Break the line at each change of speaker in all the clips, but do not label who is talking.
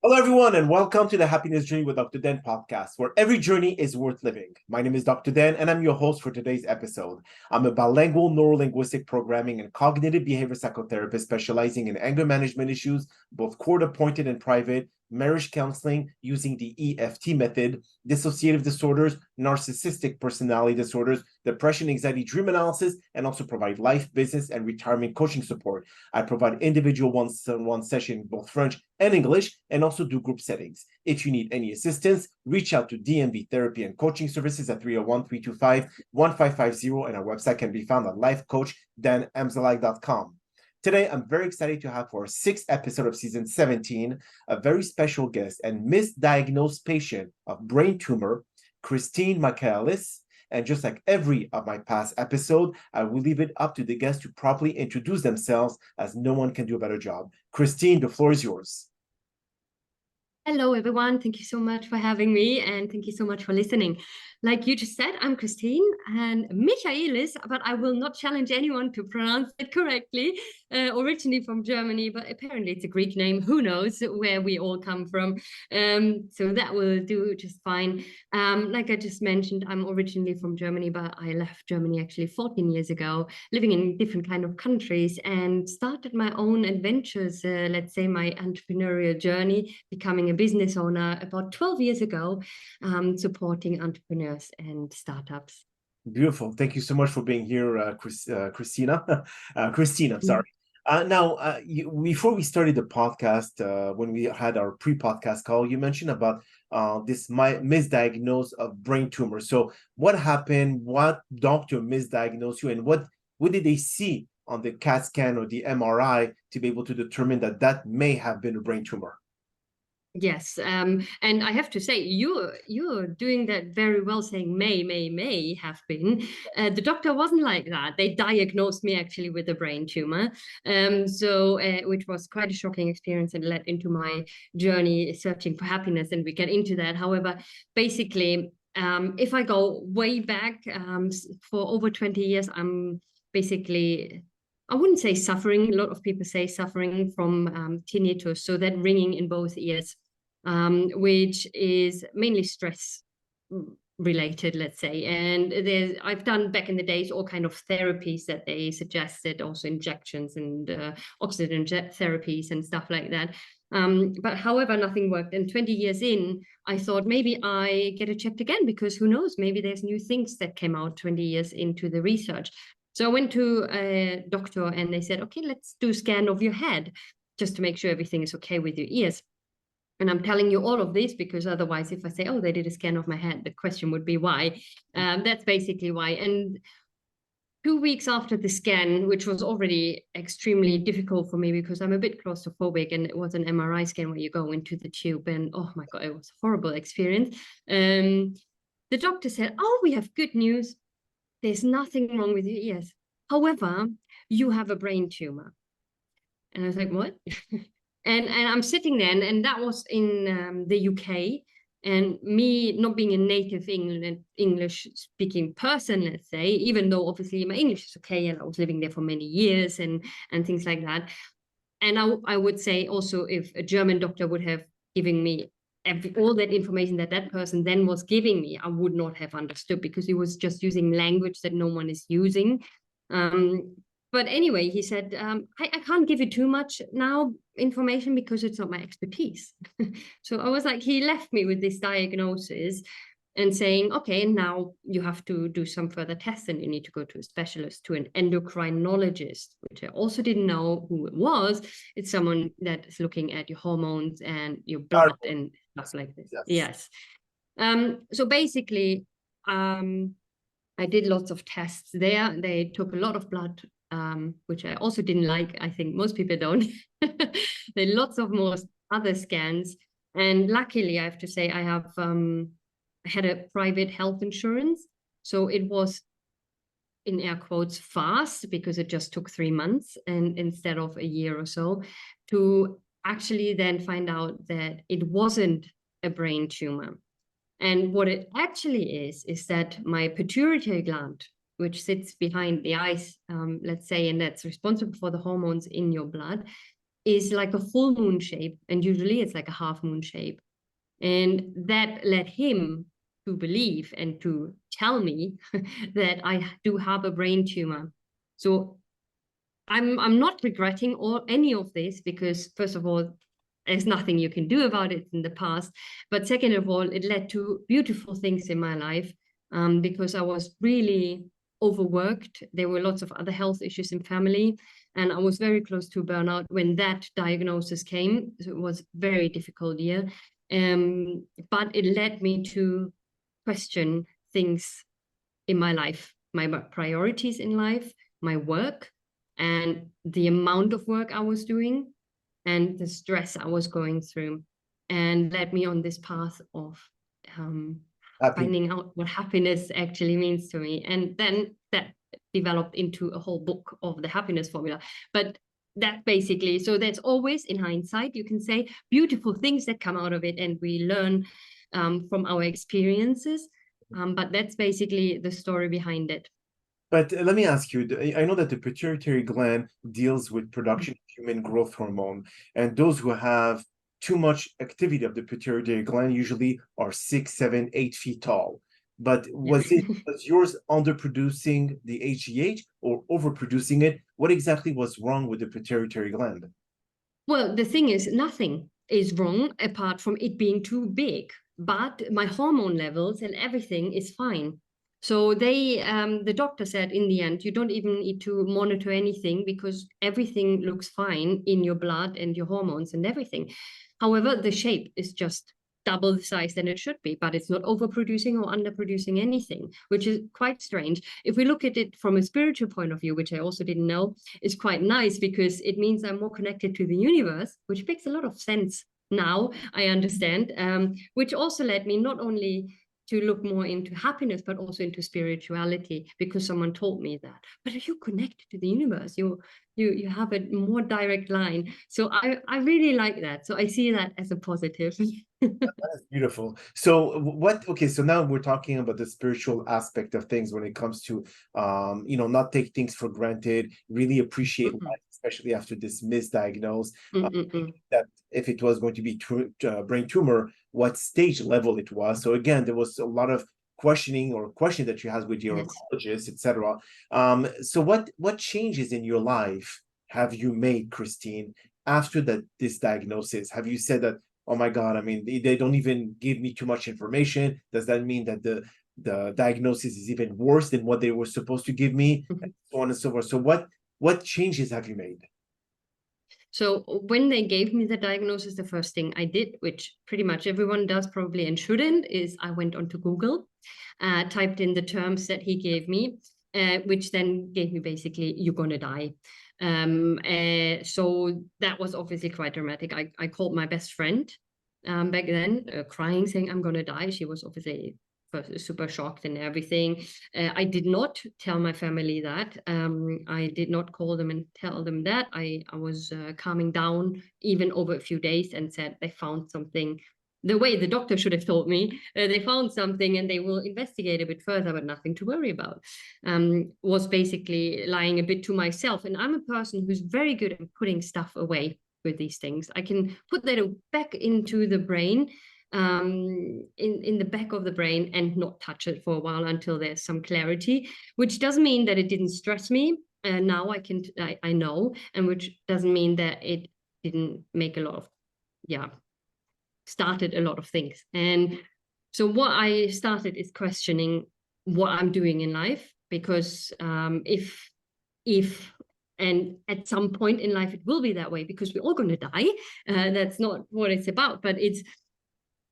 Hello, everyone, and welcome to the Happiness Journey with Dr. Dan podcast, where every journey is worth living. My name is Dr. Dan, and I'm your host for today's episode. I'm a bilingual neurolinguistic programming and cognitive behavior psychotherapist specializing in anger management issues, both court-appointed and private, marriage counseling using the EFT method, dissociative disorders, narcissistic personality disorders, depression, anxiety, dream analysis, and also provide life, business, and retirement coaching support. I provide individual one-on-one session in both French and English, and also do group settings. If you need any assistance, reach out to DMV Therapy and Coaching Services at 301-325-1550, and our website can be found at lifecoach.drdanamzallag.com. Today, I'm very excited to have for our sixth episode of season 17, a very special guest and misdiagnosed patient of brain tumor, Christine Michaelis. And just like every of my past episode, I will leave it up to the guests to properly introduce themselves, as no one can do a better job. Christine, the floor is yours.
Hello, everyone. Thank you so much for having me, and thank you so much for listening. Like you just said, I'm Christine and Michaelis, but I will not challenge anyone to pronounce it correctly. Originally from Germany, but apparently it's a Greek name. Who knows where we all come from? So that will do just fine. Like I just mentioned, I'm originally from Germany, but I left Germany actually 14 years ago, living in different kind of countries, and started my own adventures, let's say my entrepreneurial journey, becoming a business owner about 12 years ago, supporting entrepreneurs and startups.
Beautiful. Thank you so much for being here, Christina. Christine, I'm sorry. Before we started the podcast, when we had our pre-podcast call, you mentioned about this misdiagnosis of brain tumor. So what happened? What doctor misdiagnosed you? And what did they see on the CAT scan or the MRI to be able to determine that that may have been a brain tumor?
Yes, and I have to say, you're doing that very well, saying may have been. The doctor wasn't like that. They diagnosed me actually with a brain tumor, which was quite a shocking experience and led into my journey searching for happiness, and we get into that. However, basically, if I go way back, for over 20 years, I'm basically, I wouldn't say suffering. A lot of people say suffering from tinnitus, so that ringing in both ears, which is mainly stress related, let's say. And I've done back in the days all kind of therapies that they suggested, also injections and oxygen therapies and stuff like that. But however, nothing worked. And 20 years in, I thought maybe I get it checked again, because who knows, maybe there's new things that came out 20 years into the research. So I went to a doctor and they said, okay, let's do a scan of your head just to make sure everything is okay with your ears. And I'm telling you all of this because otherwise, if I say, oh, they did a scan of my head, the question would be why. That's basically why. And 2 weeks after the scan, which was already extremely difficult for me because I'm a bit claustrophobic, and it was an MRI scan where you go into the tube, and oh my God, it was a horrible experience. The doctor said, oh, we have good news. There's nothing wrong with your ears. However, you have a brain tumor. And I was like, what? And I'm sitting there, and that was in the UK. And me not being a native English-speaking person, let's say, even though obviously my English is okay, and I was living there for many years and things like that. And I would say also, if a German doctor would have given me all that information that that person then was giving me, I would not have understood, because he was just using language that no one is using. But anyway, he said, I can't give you too much now information because it's not my expertise. So I was like, he left me with this diagnosis and saying, okay, now you have to do some further tests, and you need to go to a specialist, to an endocrinologist, which I also didn't know who it was. It's someone that is looking at your hormones and your blood and stuff like this. Yes. So basically, I did lots of tests there. They took a lot of blood, which I also didn't like. I think most people don't. There are lots of more other scans. And luckily, I have to say, I had a private health insurance. So it was, in air quotes, fast, because it just took 3 months, and instead of a year or so, to actually then find out that it wasn't a brain tumor. And what it actually is that my pituitary gland, which sits behind the eyes, let's say, and that's responsible for the hormones in your blood, is like a full moon shape, and usually it's like a half moon shape. And that led him to believe and to tell me that I do have a brain tumor. So I'm not regretting any of this, because first of all, there's nothing you can do about it in the past. But second of all, it led to beautiful things in my life, because I was really overworked. There were lots of other health issues in family, and I was very close to burnout when that diagnosis came. So it was a very difficult year. But it led me to question things in my life, my priorities in life, my work, and the amount of work I was doing, and the stress I was going through, and led me on this path of finding out what happiness actually means to me. And then that developed into a whole book of the happiness formula. But that basically, so there's always, in hindsight, you can say, beautiful things that come out of it, and we learn from our experiences. But that's basically the story behind it.
But let me ask you, I know that the pituitary gland deals with production of human growth hormone, and those who have too much activity of the pituitary gland usually are 6, 7, 8 feet tall. But was yours underproducing the HGH or overproducing it? What exactly was wrong with the pituitary gland?
Well, the thing is, nothing is wrong apart from it being too big. But my hormone levels and everything is fine. So the doctor said in the end, you don't even need to monitor anything, because everything looks fine in your blood and your hormones and everything. However, the shape is just double the size than it should be, but it's not overproducing or underproducing anything, which is quite strange. If we look at it from a spiritual point of view, which I also didn't know, is quite nice, because it means I'm more connected to the universe, which makes a lot of sense now, I understand, which also led me not only to look more into happiness, but also into spirituality, because someone told me that. But if you connect to the universe, you have a more direct line. So I really like that. So I see that as a positive.
That's beautiful. So okay, so now we're talking about the spiritual aspect of things when it comes to, not take things for granted, really appreciate life, especially after this misdiagnosed, that if it was going to be brain tumor, what stage level it was. So again, there was a lot of question that you had with your oncologist, etc. So what changes in your life have you made, Christine, after this diagnosis? Have you said that, oh my God, I mean, they don't even give me too much information? Does that mean that the diagnosis is even worse than what they were supposed to give me? And so on and so forth. So what changes have you made?
So when they gave me the diagnosis, the first thing I did, which pretty much everyone does probably and shouldn't, is I went onto Google, typed in the terms that he gave me, which then gave me basically, you're going to die. So that was obviously quite dramatic. I called my best friend back then, crying, saying, I'm going to die. She was obviously super shocked and everything. I did not tell my family that. I did not call them and tell them that. I was calming down even over a few days, and said they found something the way the doctor should have told me. They found something and they will investigate a bit further, but nothing to worry about. Was basically lying a bit to myself. And I'm a person who's very good at putting stuff away with these things. I can put that back into the brain, in the back of the brain, and not touch it for a while until there's some clarity, which doesn't mean that it didn't stress me. Now I know, and which doesn't mean that it didn't make a lot of, started a lot of things. And so what I started is questioning what I'm doing in life, because if and at some point in life it will be that way, because we're all going to die. That's not what it's about, but it's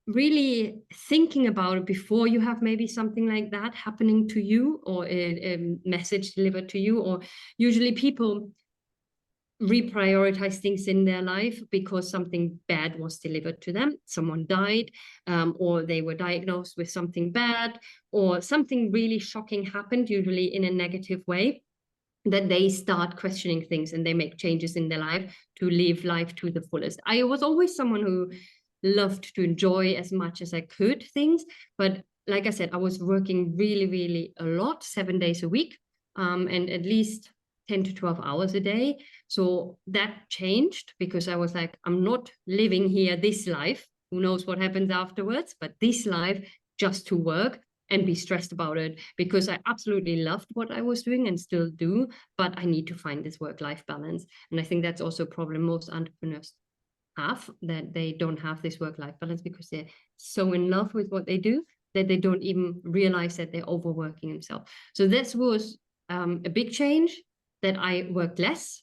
really thinking about it before you have maybe something like that happening to you, or a message delivered to you. Or usually people reprioritize things in their life because something bad was delivered to them. Someone died, or they were diagnosed with something bad, or something really shocking happened, usually in a negative way, that they start questioning things and they make changes in their life to live life to the fullest. I was always someone who loved to enjoy as much as I could things, but like I said, I was working really, really a lot, 7 days a week, and at least 10 to 12 hours a day. So that changed because I was like, I'm not living here this life. Who knows what happens afterwards? But this life just to work and be stressed about it, because I absolutely loved what I was doing and still do, but I need to find this work-life balance. And I think that's also a problem most entrepreneurs have, that they don't have this work-life balance because they're so in love with what they do that they don't even realize that they're overworking themselves. So this was a big change, that I worked less,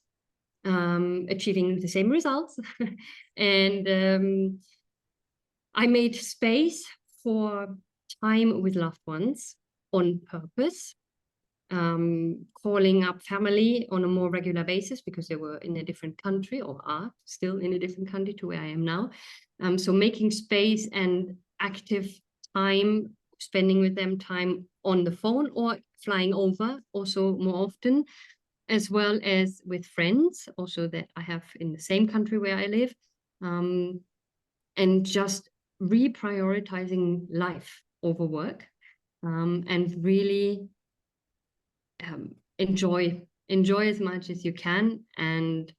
achieving the same results. And I made space for time with loved ones on purpose, calling up family on a more regular basis because they were in a different country, or are still in a different country to where I am now. So making space and active time, spending with them time on the phone or flying over also more often, as well as with friends also that I have in the same country where I live, and just reprioritizing life over work, and really enjoy as much as you can, and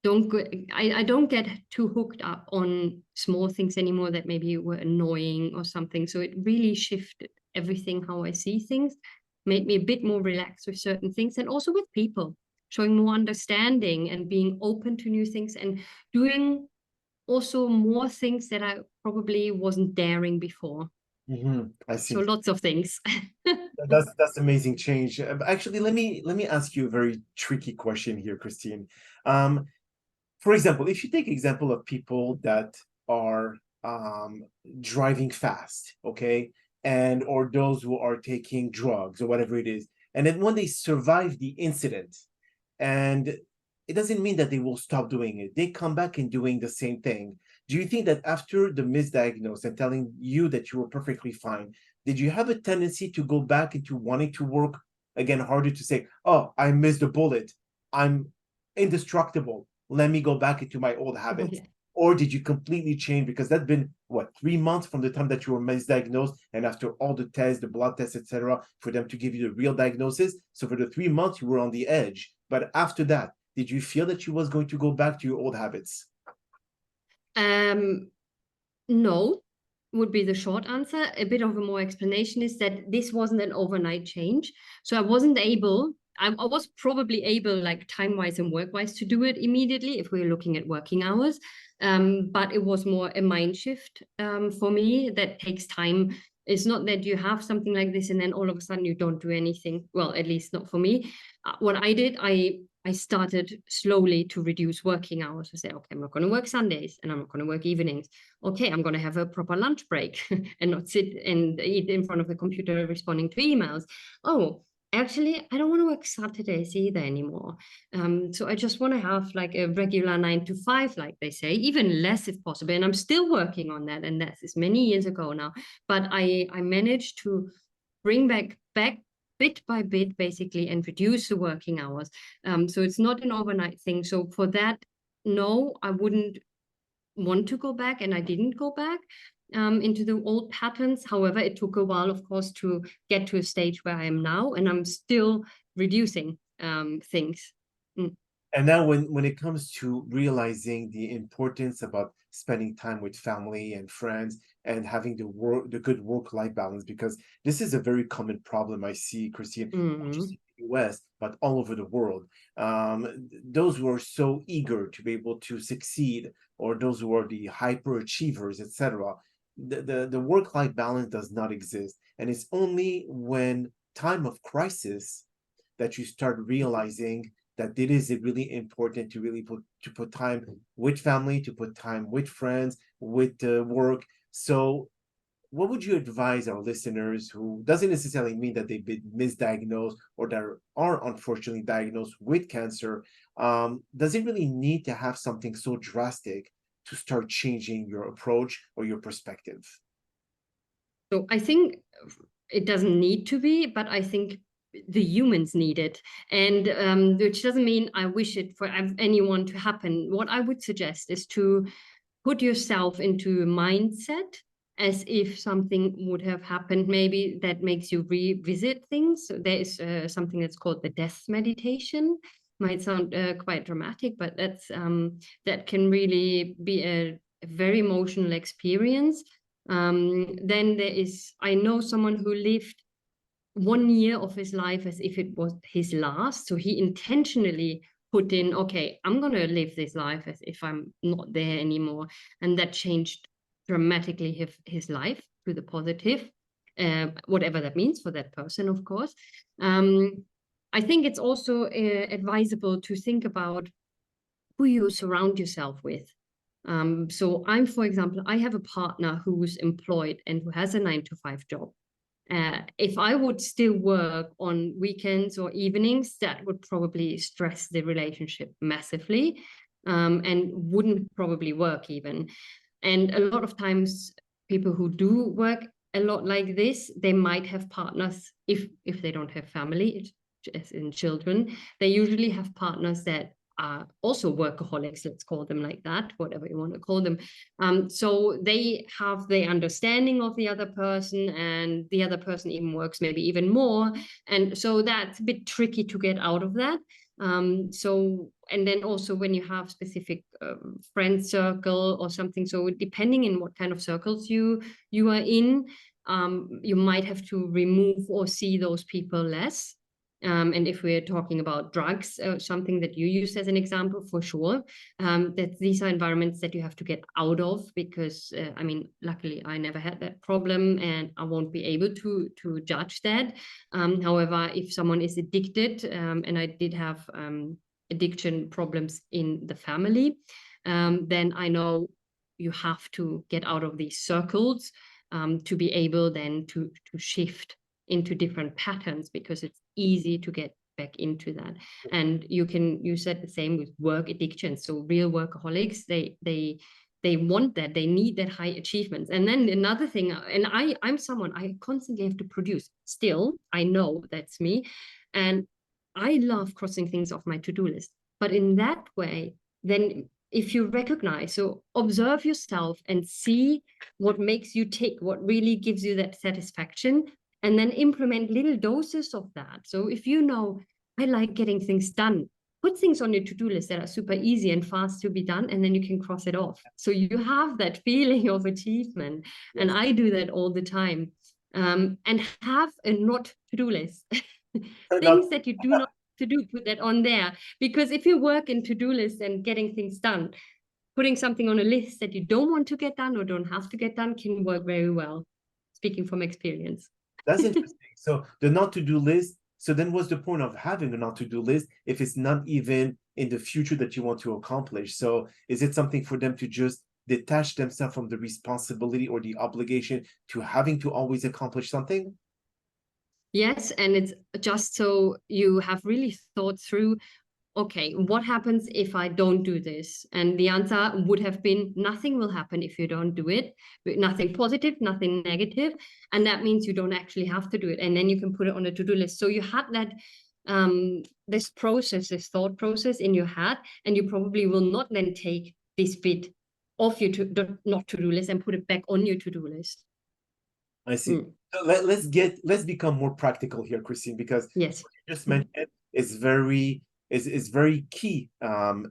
I don't get too hooked up on small things anymore that maybe were annoying or something. So it really shifted everything, how I see things, made me a bit more relaxed with certain things, and also with people, showing more understanding and being open to new things, and doing also more things that I probably wasn't daring before.
I
So
see.
lots of things.
That's amazing change. Actually, let me ask you a very tricky question here, Christine. For example, if you take example of people that are driving fast, okay, and or those who are taking drugs or whatever it is, and then when they survive the incident, and it doesn't mean that they will stop doing it. They come back and doing the same thing. Do you think that after the misdiagnosis and telling you that you were perfectly fine, did you have a tendency to go back into wanting to work again harder, to say, oh, I missed a bullet, I'm indestructible, let me go back into my old habits?
Yeah.
Or did you completely change? Because that's been what, 3 months from the time that you were misdiagnosed, and after all the tests, the blood tests, etc., for them to give you the real diagnosis. So for the 3 months you were on the edge, but after that, did you feel that you was going to go back to your old habits?
No, would be the short answer. A bit of a more explanation is that this wasn't an overnight change. So I wasn't able, I was probably able, like time-wise and work-wise, to do it immediately if we were looking at working hours. But it was more a mind shift for me that takes time. It's not that you have something like this and then all of a sudden you don't do anything. Well, at least not for me. What I did, I started slowly to reduce working hours. I said, okay, I'm not going to work Sundays and I'm not going to work evenings. Okay, I'm going to have a proper lunch break and not sit and eat in front of the computer responding to emails. Oh, actually, I don't want to work Saturdays either anymore. So I just want to have like a regular 9 to 5, like they say, even less if possible. And I'm still working on that. And that is many years ago now. But I managed to bring back bit by bit, basically, and reduce the working hours. So it's not an overnight thing. So for that, no, I wouldn't want to go back, and I didn't go back into the old patterns. However, it took a while, of course, to get to a stage where I am now, and I'm still reducing things.
And now when it comes to realizing the importance about spending time with family and friends and having the good work-life balance, because this is a very common problem I see, Christine, not just in the US, but all over the world. Those who are so eager to be able to succeed, or those who are the hyperachievers, etc., the work-life balance does not exist. And it's only when time of crisis that you start realizing that it is really important to really put time with family, to put time with friends, with work. So what would you advise our listeners, who doesn't necessarily mean that they've been misdiagnosed or that are unfortunately diagnosed with cancer? Does it really need to have something so drastic to start changing your approach or your perspective?
So I think it doesn't need to be, but I think the humans need it, and which doesn't mean I wish it for anyone to happen. What I would suggest is to put yourself into a mindset as if something would have happened, maybe that makes you revisit things. So there is something that's called the death meditation. Might sound quite dramatic, but that's that can really be a very emotional experience. Then there is, I know someone who lived 1 year of his life as if it was his last. So he intentionally put in, okay, I'm going to live this life as if I'm not there anymore. And that changed dramatically his life to the positive, whatever that means for that person, of course. I think it's also advisable to think about who you surround yourself with. So I'm, for example, I have a partner who's employed and who has a 9-to-5 job. If I would still work on weekends or evenings, that would probably stress the relationship massively, and wouldn't probably work even. And a lot of times people who do work a lot like this, they might have partners, if they don't have family, as in children, they usually have partners that are also workaholics, let's call them like that, whatever you want to call them. So they have the understanding of the other person, and the other person even works maybe even more. And so that's a bit tricky to get out of that. And then also when you have specific friend circle or something, so depending on what kind of circles you are in, you might have to remove or see those people less. And if we're talking about drugs, something that you use as an example, for sure, that these are environments that you have to get out of, because I mean, luckily I never had that problem and I won't be able to judge that. However, if someone is addicted, and I did have addiction problems in the family, then I know you have to get out of these circles to be able then to shift into different patterns, because it's easy to get back into that. And you said the same with work addiction. So real workaholics, they want that, they need that high achievements. And then another thing, and I'm someone, I constantly have to produce. Still, I know that's me, and I love crossing things off my to-do list. But in that way, then if you recognize, so observe yourself and see what makes you tick, what really gives you that satisfaction, and then implement little doses of that. So if you know, I like getting things done, put things on your to-do list that are super easy and fast to be done, and then you can cross it off. So you have that feeling of achievement. Yes. And I do that all the time. And have a not to-do list. Things that you do not to do, put that on there. Because if you work in to-do lists and getting things done, putting something on a list that you don't want to get done or don't have to get done can work very well, speaking from experience.
That's interesting. So the not to-do list, so then what's the point of having a not to-do list if it's not even in the future that you want to accomplish? So is it something for them to just detach themselves from the responsibility or the obligation to having to always accomplish something?
Yes, and it's just so you have really thought through, okay, what happens if I don't do this? And the answer would have been nothing will happen if you don't do it. Nothing positive, nothing negative. And that means you don't actually have to do it. And then you can put it on a to-do list. So you had that this process, this thought process in your head, and you probably will not then take this bit off your not to-do list and put it back on your to-do list.
I see. So let's become more practical here, Christine, because
yes,
what you just mentioned is very key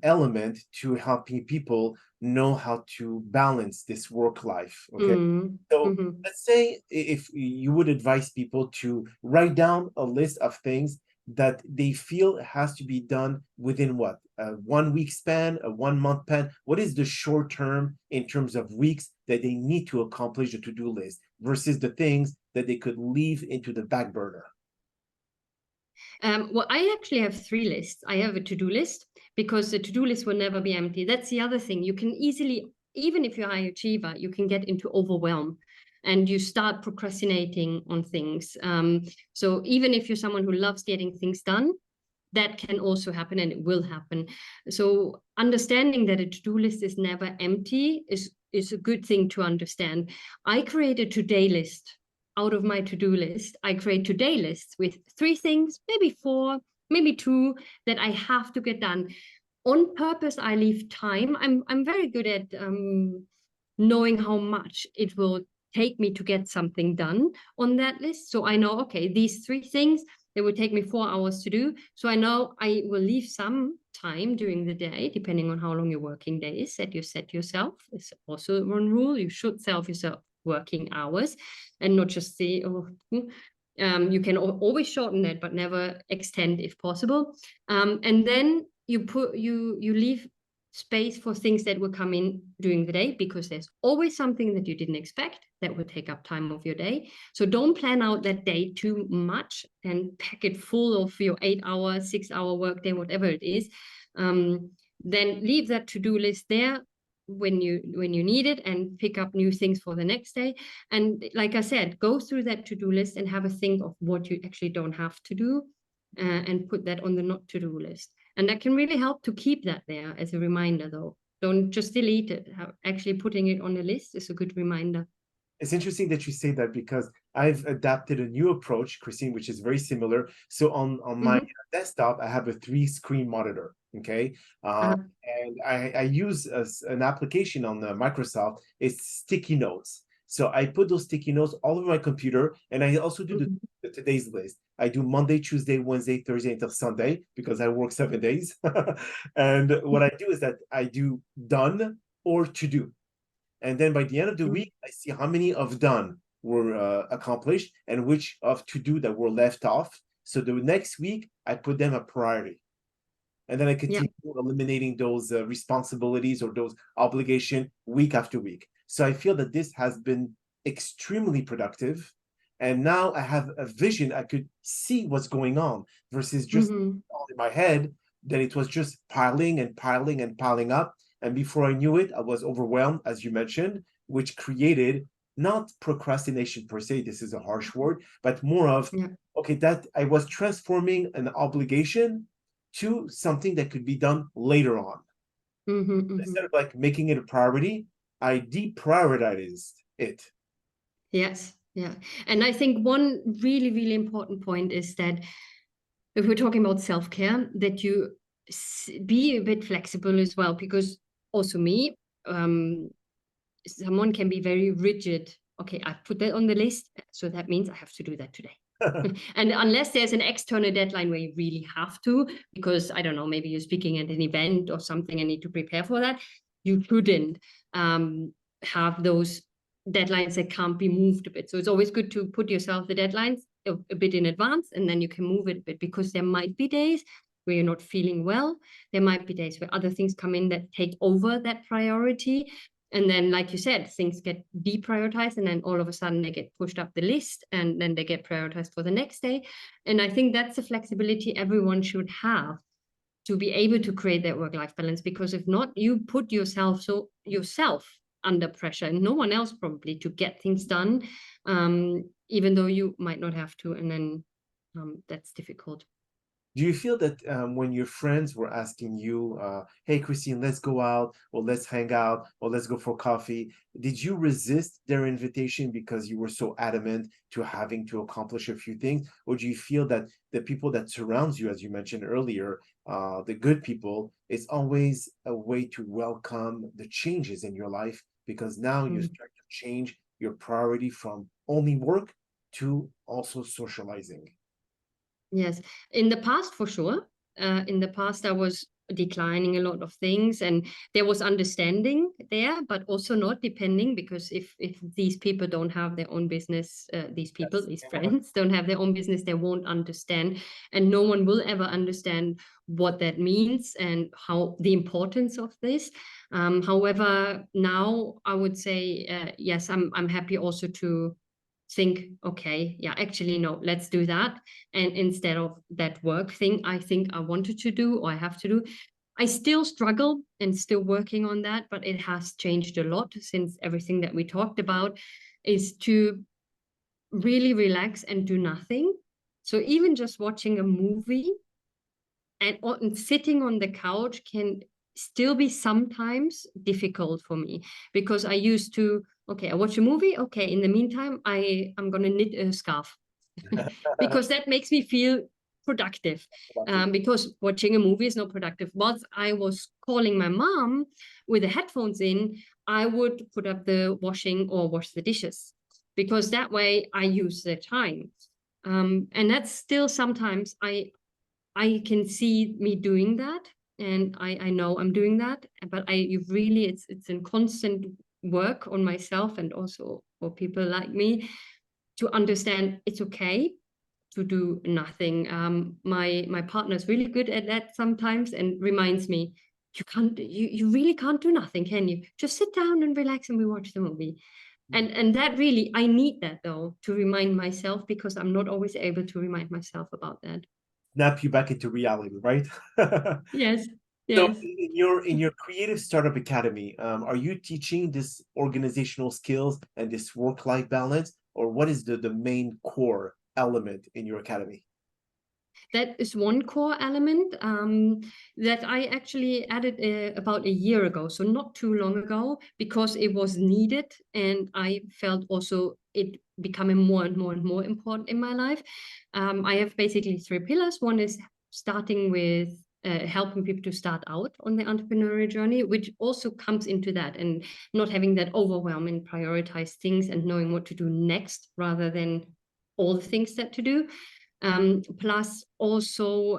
element to helping people know how to balance this work life. Okay. So let's say if you would advise people to write down a list of things that they feel has to be done within what? A 1 week span, a 1 month span? What is the short term in terms of weeks that they need to accomplish the to-do list versus the things that they could leave into the back burner?
Well, I actually have 3 lists. I have a to-do list, because the to-do list will never be empty. That's the other thing. You can easily, even if you're a high achiever, you can get into overwhelm and you start procrastinating on things. So even if you're someone who loves getting things done, that can also happen, and it will happen. So understanding that a to-do list is never empty is a good thing to understand. I create a today list. Out of my to-do list, I create today lists with 3 things, maybe 4, maybe 2 that I have to get done. On purpose, I leave time. I'm very good at knowing how much it will take me to get something done on that list. So I know, okay, these 3 things, they will take me 4 hours to do. So I know I will leave some time during the day, depending on how long your working day is, that you set yourself. It's also one rule. You should set yourself working hours and not just say, you can always shorten it, but never extend if possible. And then you leave space for things that will come in during the day, because there's always something that you didn't expect that will take up time of your day. So don't plan out that day too much and pack it full of your 8-hour, 6-hour workday, whatever it is. Then leave that to-do list there when you need it, and pick up new things for the next day. And like I said, go through that to-do list and have a think of what you actually don't have to do, and put that on the not to-do list. And that can really help to keep that there as a reminder, though. Don't just delete it. Actually putting it on the list is a good reminder.
It's interesting that you say that, because I've adapted a new approach, Christine, which is very similar. So on my desktop, I have a 3-screen monitor. Okay. And I use an application on Microsoft. It's sticky notes. So I put those sticky notes all over my computer, and I also do the today's list. I do Monday, Tuesday, Wednesday, Thursday until Sunday, because I work 7 days. And what I do is that I do done or to do. And then by the end of the week, I see how many of done were accomplished and which of to do that were left off. So the next week, I put them a priority. And then I continue eliminating those responsibilities or those obligations week after week. So I feel that this has been extremely productive. And now I have a vision. I could see what's going on, versus just in my head that it was just piling and piling and piling up. And before I knew it, I was overwhelmed, as you mentioned, which created not procrastination per se, this is a harsh word, but more of, okay, that I was transforming an obligation to something that could be done later on. Instead of like making it a priority, I deprioritized it.
Yes. Yeah. And I think one really, really important point is that if we're talking about self-care, that you be a bit flexible as well, because also me, someone can be very rigid. Okay, I put that on the list, so that means I have to do that today. And unless there's an external deadline where you really have to, because I don't know, maybe you're speaking at an event or something and need to prepare for that, you shouldn't have those deadlines that can't be moved a bit. So it's always good to put yourself the deadlines a bit in advance, and then you can move it a bit, because there might be days where you're not feeling well. There might be days where other things come in that take over that priority. And then, like you said, things get deprioritized, and then all of a sudden they get pushed up the list, and then they get prioritized for the next day. And I think that's the flexibility everyone should have to be able to create that work-life balance, because if not, you put yourself under pressure, and no one else probably, to get things done, even though you might not have to. And then that's difficult.
Do you feel that when your friends were asking you, hey, Christine, let's go out, or let's hang out, or let's go for coffee, did you resist their invitation because you were so adamant to having to accomplish a few things? Or do you feel that the people that surrounds you, as you mentioned earlier, the good people, it's always a way to welcome the changes in your life, because now you start to change your priority from only work to also socializing?
Yes, in the past, for sure. In the past, I was declining a lot of things, and there was understanding there, but also not depending, because if these people don't have their own business, these friends don't have their own business, they won't understand, and no one will ever understand what that means and how the importance of this. However, now I would say, yes, I'm happy also to think, okay, yeah, actually, no, let's do that. And instead of that work thing I think I wanted to do or I have to do, I still struggle and still working on that, but it has changed a lot since everything that we talked about, is to really relax and do nothing. So even just watching a movie and sitting on the couch can still be sometimes difficult for me, because I used to, okay, I watch a movie, okay, in the meantime I'm gonna knit a scarf because that makes me feel productive. Because watching a movie is not productive. Once I was calling my mom with the headphones in, I would put up the washing or wash the dishes. because that way I use their time. And that's still sometimes I can see me doing that, and I know I'm doing that, but it's a constant work on myself and also for people like me to understand it's okay to do nothing. My partner is really good at that sometimes and reminds me, you really can't do nothing, can you? Just sit down and relax and we watch the movie. And that really, I need that though, to remind myself, because I'm not always able to remind myself about that.
Snap you back into reality, right?
Yes.
So
Yes.
in your Creative Startup Academy, are you teaching this organizational skills and this work-life balance, or what is the main core element in your academy?
That is one core element that I actually added about a year ago, so not too long ago, because it was needed, and I felt also it becoming more and more and more important in my life. I have basically three pillars. One is starting with helping people to start out on the entrepreneurial journey, which also comes into that, and not having that overwhelm and prioritize things and knowing what to do next rather than all the things that to do. Plus also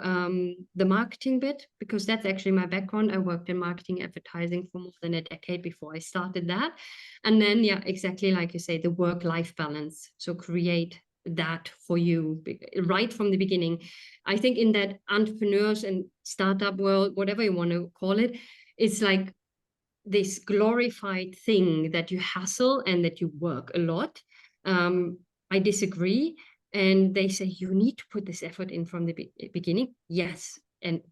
the marketing bit, because that's actually my background. I worked in marketing advertising for more than a decade before I started that. And then, yeah, exactly like you say, the work-life balance. So create that for you right from the beginning. I think in that entrepreneurs and startup world, whatever you want to call it, it's like this glorified thing that you hustle and that you work a lot. I disagree. And they say, you need to put this effort in from the beginning. Yes.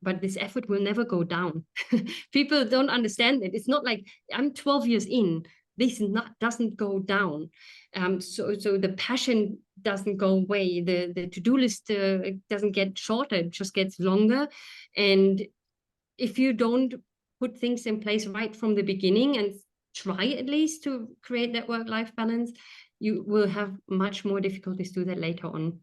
But this effort will never go down. People don't understand it. It's not like I'm 12 years in. This doesn't go down. So the passion doesn't go away. The to-do list doesn't get shorter. It just gets longer. And if you don't put things in place right from the beginning and try at least to create that work-life balance, you will have much more difficulties to do that later on.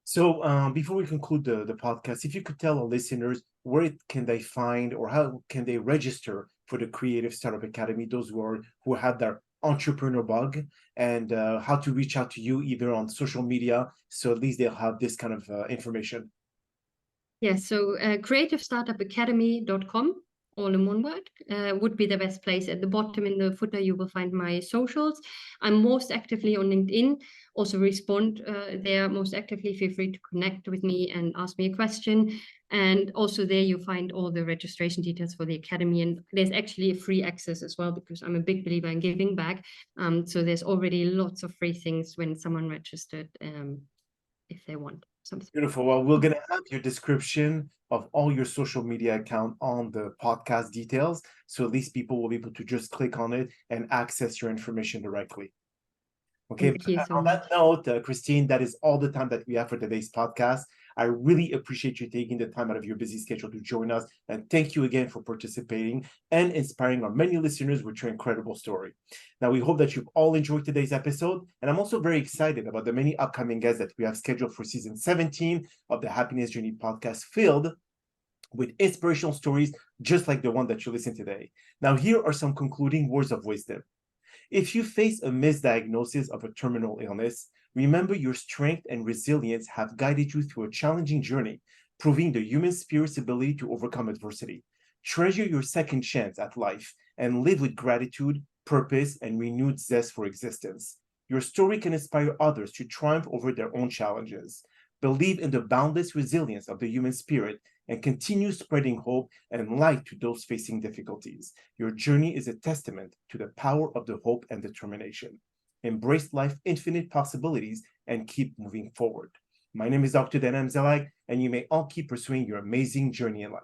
So before we conclude the podcast, if you could tell our listeners where can they find or how can they register for the Creative Startup Academy, those who have their entrepreneur bug, and how to reach out to you either on social media, so at least they'll have this kind of information.
Yes, so creativestartupacademy.com, all in one word, would be the best place. At the bottom in the footer, you will find my socials. I'm most actively on LinkedIn, also respond there most actively. Feel free to connect with me and ask me a question. And also there you find all the registration details for the Academy. And there's actually a free access as well, because I'm a big believer in giving back. So there's already lots of free things when someone registered, if they want something.
Beautiful. Well, we're going to have your description of all your social media account on the podcast details. So at least people will be able to just click on it and access your information directly. Okay.
Thank you so
On
much.
that note, Christine, that is all the time that we have for today's podcast. I really appreciate you taking the time out of your busy schedule to join us. And thank you again for participating and inspiring our many listeners with your incredible story. Now, we hope that you've all enjoyed today's episode. And I'm also very excited about the many upcoming guests that we have scheduled for season 17 of the Happiness Journey podcast, filled with inspirational stories just like the one that you listened today. Now, here are some concluding words of wisdom. If you face a misdiagnosis of a terminal illness, remember your strength and resilience have guided you through a challenging journey, proving the human spirit's ability to overcome adversity. Treasure your second chance at life and live with gratitude, purpose, and renewed zest for existence. Your story can inspire others to triumph over their own challenges. Believe in the boundless resilience of the human spirit and continue spreading hope and light to those facing difficulties. Your journey is a testament to the power of the hope and determination. Embrace life's infinite possibilities and keep moving forward. My name is Dr. Ddanamzallag, and you may all keep pursuing your amazing journey in life.